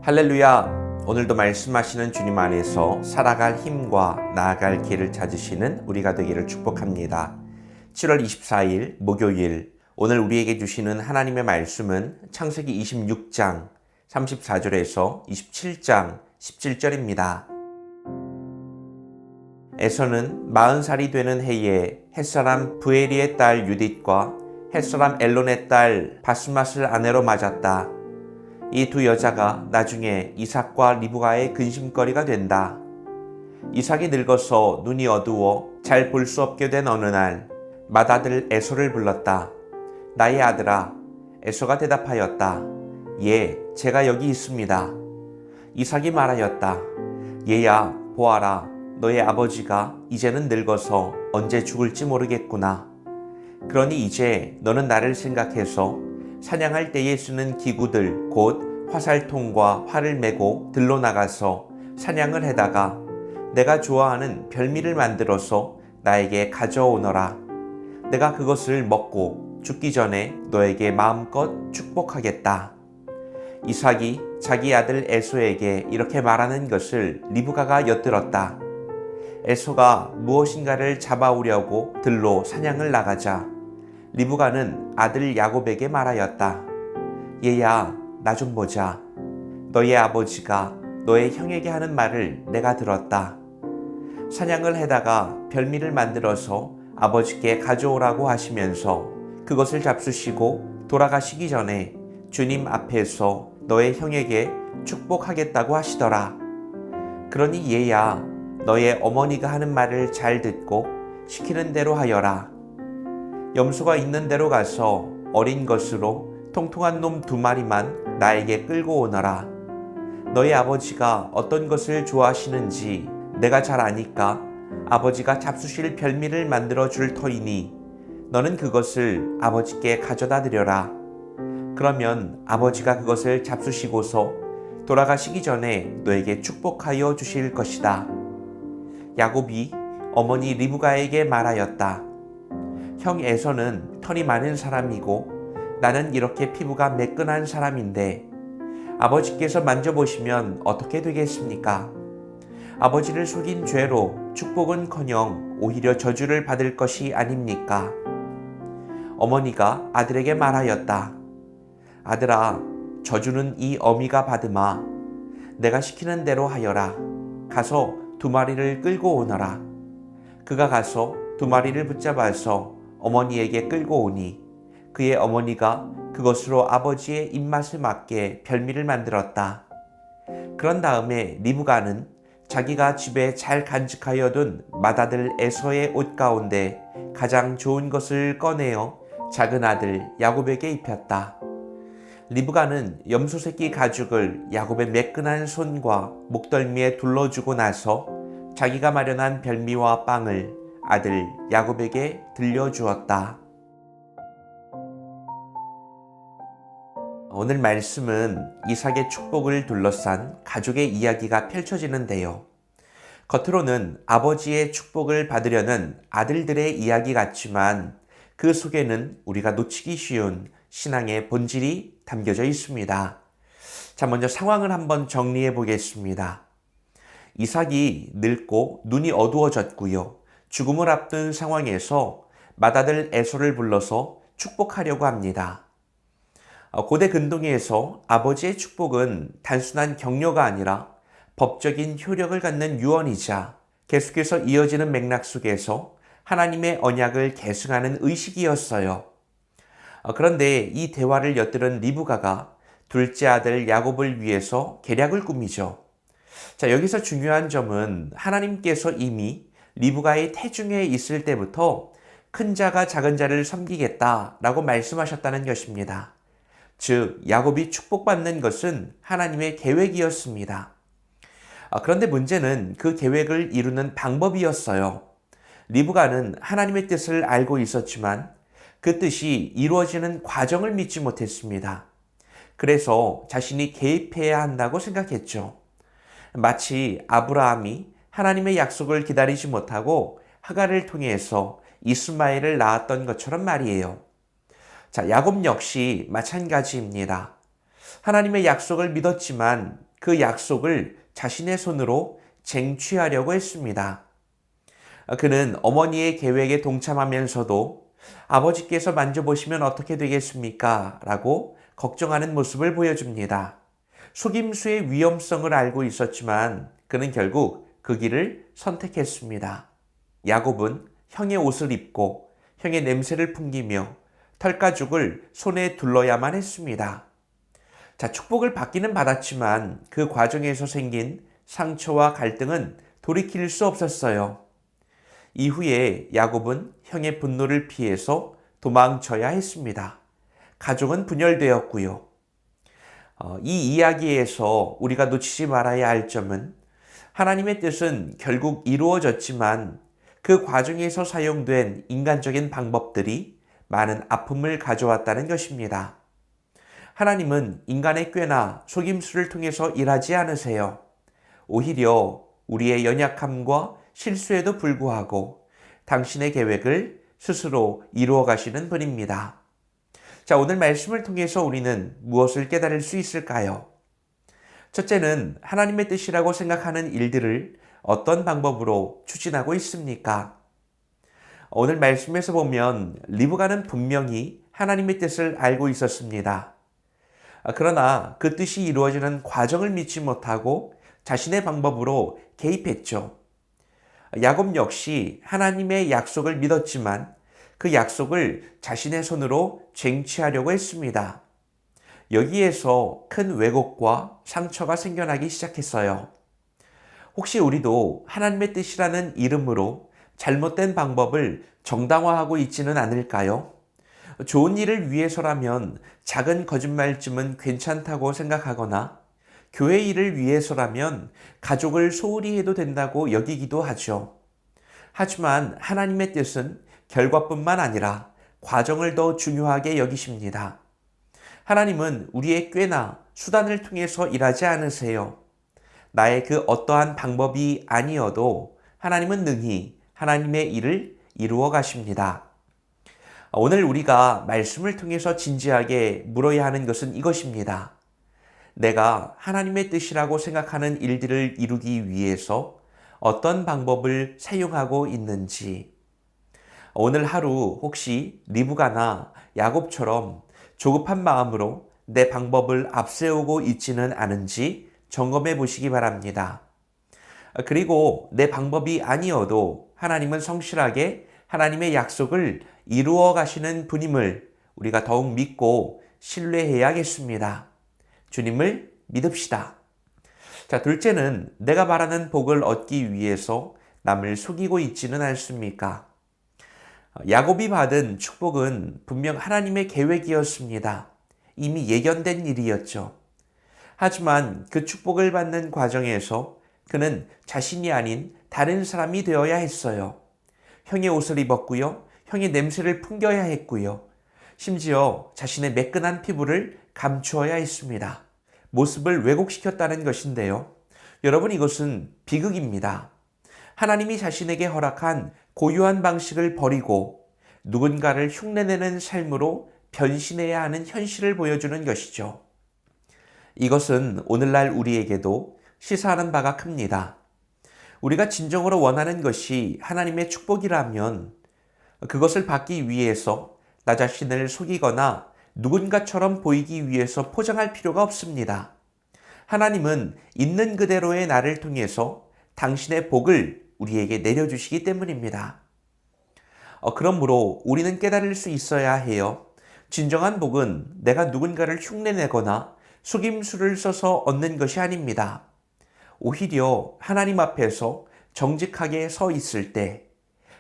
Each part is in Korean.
할렐루야! 오늘도 말씀하시는 주님 안에서 살아갈 힘과 나아갈 길을 찾으시는 우리가 되기를 축복합니다. 7월 24일 목요일, 오늘 우리에게 주시는 하나님의 말씀은 창세기 26장 34절에서 27장 17절입니다. 에서는 40살이 되는 해에 햇사람 부에리의 딸 유딧과 햇사람 엘론의 딸 바스맛을 아내로 맞았다. 이 두 여자가 나중에 이삭과 리브가의 근심거리가 된다. 이삭이 늙어서 눈이 어두워 잘 볼 수 없게 된 어느 날 맏아들 에서를 불렀다. 나의 아들아. 에서가 대답하였다. 예, 제가 여기 있습니다. 이삭이 말하였다. 얘야, 보아라. 너의 아버지가 이제는 늙어서 언제 죽을지 모르겠구나. 그러니 이제 너는 나를 생각해서 사냥할 때에 쓰는 기구들 곧 화살통과 활을 메고 들로 나가서 사냥을 해다가 내가 좋아하는 별미를 만들어서 나에게 가져오너라. 내가 그것을 먹고 죽기 전에 너에게 마음껏 축복하겠다. 이삭이 자기 아들 에서에게 이렇게 말하는 것을 리브가가 엿들었다. 에서가 무엇인가를 잡아오려고 들로 사냥을 나가자 리브가는 아들 야곱에게 말하였다. 얘야, 나 좀 보자. 너의 아버지가 너의 형에게 하는 말을 내가 들었다. 사냥을 해다가 별미를 만들어서 아버지께 가져오라고 하시면서 그것을 잡수시고 돌아가시기 전에 주님 앞에서 너의 형에게 축복하겠다고 하시더라. 그러니 얘야, 너의 어머니가 하는 말을 잘 듣고 시키는 대로 하여라. 염소가 있는 데로 가서 어린 것으로 통통한 놈 2마리만 나에게 끌고 오너라. 너희 아버지가 어떤 것을 좋아하시는지 내가 잘 아니까 아버지가 잡수실 별미를 만들어 줄 터이니 너는 그것을 아버지께 가져다 드려라. 그러면 아버지가 그것을 잡수시고서 돌아가시기 전에 너에게 축복하여 주실 것이다. 야곱이 어머니 리브가에게 말하였다. 형 에서는 털이 많은 사람이고 나는 이렇게 피부가 매끈한 사람인데 아버지께서 만져보시면 어떻게 되겠습니까? 아버지를 속인 죄로 축복은커녕 오히려 저주를 받을 것이 아닙니까? 어머니가 아들에게 말하였다. 아들아, 저주는 이 어미가 받으마. 내가 시키는 대로 하여라. 가서 2마리를 끌고 오너라. 그가 가서 2마리를 붙잡아서 어머니에게 끌고 오니 그의 어머니가 그것으로 아버지의 입맛에 맞게 별미를 만들었다. 그런 다음에 리브가는 자기가 집에 잘 간직하여 둔 맏아들 에서의 옷 가운데 가장 좋은 것을 꺼내어 작은 아들 야곱에게 입혔다. 리브가는 염소 새끼 가죽을 야곱의 매끈한 손과 목덜미에 둘러주고 나서 자기가 마련한 별미와 빵을 아들 야곱에게 들려주었다. 오늘 말씀은 이삭의 축복을 둘러싼 가족의 이야기가 펼쳐지는데요. 겉으로는 아버지의 축복을 받으려는 아들들의 이야기 같지만 그 속에는 우리가 놓치기 쉬운 신앙의 본질이 담겨져 있습니다. 자, 먼저 상황을 한번 정리해 보겠습니다. 이삭이 늙고 눈이 어두워졌고요. 죽음을 앞둔 상황에서 맏아들 에서를 불러서 축복하려고 합니다. 고대 근동에서 아버지의 축복은 단순한 격려가 아니라 법적인 효력을 갖는 유언이자 계속해서 이어지는 맥락 속에서 하나님의 언약을 계승하는 의식이었어요. 그런데 이 대화를 엿들은 리브가가 둘째 아들 야곱을 위해서 계략을 꾸미죠. 자, 여기서 중요한 점은 하나님께서 이미 리브가의 태중에 있을 때부터 큰 자가 작은 자를 섬기겠다라고 말씀하셨다는 것입니다. 즉, 야곱이 축복받는 것은 하나님의 계획이었습니다. 그런데 문제는 그 계획을 이루는 방법이었어요. 리브가는 하나님의 뜻을 알고 있었지만 그 뜻이 이루어지는 과정을 믿지 못했습니다. 그래서 자신이 개입해야 한다고 생각했죠. 마치 아브라함이 하나님의 약속을 기다리지 못하고 하갈을 통해서 이스마엘을 낳았던 것처럼 말이에요. 자, 야곱 역시 마찬가지입니다. 하나님의 약속을 믿었지만 그 약속을 자신의 손으로 쟁취하려고 했습니다. 그는 어머니의 계획에 동참하면서도 아버지께서 만져보시면 어떻게 되겠습니까? 라고 걱정하는 모습을 보여줍니다. 속임수의 위험성을 알고 있었지만 그는 결국 그 길을 선택했습니다. 야곱은 형의 옷을 입고 형의 냄새를 풍기며 털가죽을 손에 둘러야만 했습니다. 자, 축복을 받기는 받았지만 그 과정에서 생긴 상처와 갈등은 돌이킬 수 없었어요. 이후에 야곱은 형의 분노를 피해서 도망쳐야 했습니다. 가족은 분열되었고요. 이 이야기에서 우리가 놓치지 말아야 할 점은 하나님의 뜻은 결국 이루어졌지만 그 과정에서 사용된 인간적인 방법들이 많은 아픔을 가져왔다는 것입니다. 하나님은 인간의 꾀나 속임수를 통해서 일하지 않으세요. 오히려 우리의 연약함과 실수에도 불구하고 당신의 계획을 스스로 이루어 가시는 분입니다. 자, 오늘 말씀을 통해서 우리는 무엇을 깨달을 수 있을까요? 첫째는 하나님의 뜻이라고 생각하는 일들을 어떤 방법으로 추진하고 있습니까? 오늘 말씀에서 보면 리브가는 분명히 하나님의 뜻을 알고 있었습니다. 그러나 그 뜻이 이루어지는 과정을 믿지 못하고 자신의 방법으로 개입했죠. 야곱 역시 하나님의 약속을 믿었지만 그 약속을 자신의 손으로 쟁취하려고 했습니다. 여기에서 큰 왜곡과 상처가 생겨나기 시작했어요. 혹시 우리도 하나님의 뜻이라는 이름으로 잘못된 방법을 정당화하고 있지는 않을까요? 좋은 일을 위해서라면 작은 거짓말쯤은 괜찮다고 생각하거나 교회 일을 위해서라면 가족을 소홀히 해도 된다고 여기기도 하죠. 하지만 하나님의 뜻은 결과뿐만 아니라 과정을 더 중요하게 여기십니다. 하나님은 우리의 꾀나 수단을 통해서 일하지 않으세요. 나의 그 어떠한 방법이 아니어도 하나님은 능히 하나님의 일을 이루어 가십니다. 오늘 우리가 말씀을 통해서 진지하게 물어야 하는 것은 이것입니다. 내가 하나님의 뜻이라고 생각하는 일들을 이루기 위해서 어떤 방법을 사용하고 있는지, 오늘 하루 혹시 리브가나 야곱처럼 조급한 마음으로 내 방법을 앞세우고 있지는 않은지 점검해 보시기 바랍니다. 그리고 내 방법이 아니어도 하나님은 성실하게 하나님의 약속을 이루어 가시는 분임을 우리가 더욱 믿고 신뢰해야겠습니다. 주님을 믿읍시다. 자, 둘째는 내가 바라는 복을 얻기 위해서 남을 속이고 있지는 않습니까? 야곱이 받은 축복은 분명 하나님의 계획이었습니다. 이미 예견된 일이었죠. 하지만 그 축복을 받는 과정에서 그는 자신이 아닌 다른 사람이 되어야 했어요. 형의 옷을 입었고요. 형의 냄새를 풍겨야 했고요. 심지어 자신의 매끈한 피부를 감추어야 했습니다. 모습을 왜곡시켰다는 것인데요. 여러분, 이것은 비극입니다. 하나님이 자신에게 허락한 고유한 방식을 버리고 누군가를 흉내내는 삶으로 변신해야 하는 현실을 보여주는 것이죠. 이것은 오늘날 우리에게도 시사하는 바가 큽니다. 우리가 진정으로 원하는 것이 하나님의 축복이라면 그것을 받기 위해서 나 자신을 속이거나 누군가처럼 보이기 위해서 포장할 필요가 없습니다. 하나님은 있는 그대로의 나를 통해서 당신의 복을 우리에게 내려주시기 때문입니다. 그러므로 우리는 깨달을 수 있어야 해요. 진정한 복은 내가 누군가를 흉내내거나 속임수를 써서 얻는 것이 아닙니다. 오히려 하나님 앞에서 정직하게 서 있을 때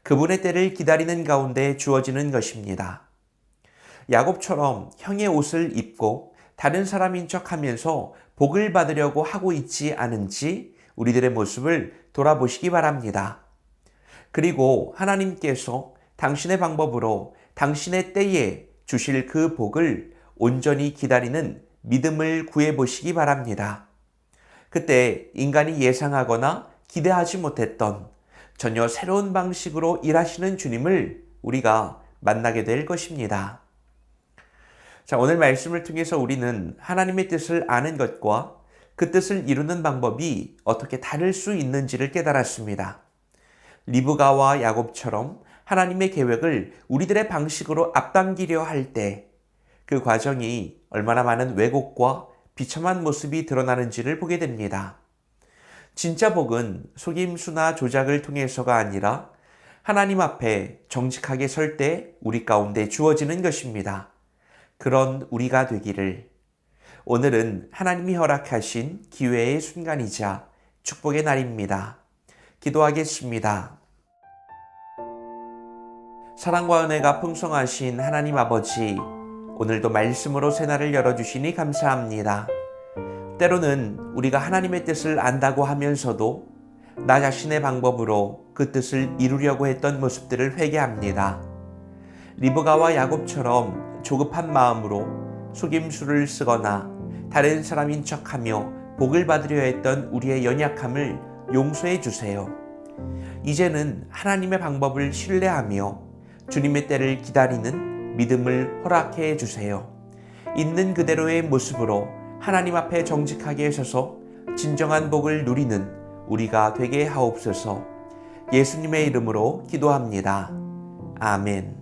그분의 때를 기다리는 가운데 주어지는 것입니다. 야곱처럼 형의 옷을 입고 다른 사람인 척하면서 복을 받으려고 하고 있지 않은지 우리들의 모습을 돌아보시기 바랍니다. 그리고 하나님께서 당신의 방법으로 당신의 때에 주실 그 복을 온전히 기다리는 믿음을 구해 보시기 바랍니다. 그때 인간이 예상하거나 기대하지 못했던 전혀 새로운 방식으로 일하시는 주님을 우리가 만나게 될 것입니다. 자, 오늘 말씀을 통해서 우리는 하나님의 뜻을 아는 것과 그 뜻을 이루는 방법이 어떻게 다를 수 있는지를 깨달았습니다. 리브가와 야곱처럼 하나님의 계획을 우리들의 방식으로 앞당기려 할 때 그 과정이 얼마나 많은 왜곡과 비참한 모습이 드러나는지를 보게 됩니다. 진짜 복은 속임수나 조작을 통해서가 아니라 하나님 앞에 정직하게 설 때 우리 가운데 주어지는 것입니다. 그런 우리가 되기를. 오늘은 하나님이 허락하신 기회의 순간이자 축복의 날입니다. 기도하겠습니다. 사랑과 은혜가 풍성하신 하나님 아버지, 오늘도 말씀으로 새날을 열어주시니 감사합니다. 때로는 우리가 하나님의 뜻을 안다고 하면서도 나 자신의 방법으로 그 뜻을 이루려고 했던 모습들을 회개합니다. 리브가와 야곱처럼 조급한 마음으로 속임수를 쓰거나 다른 사람인 척하며 복을 받으려 했던 우리의 연약함을 용서해 주세요. 이제는 하나님의 방법을 신뢰하며 주님의 때를 기다리는 믿음을 허락해 주세요. 있는 그대로의 모습으로 하나님 앞에 정직하게 서서 진정한 복을 누리는 우리가 되게 하옵소서. 예수님의 이름으로 기도합니다. 아멘.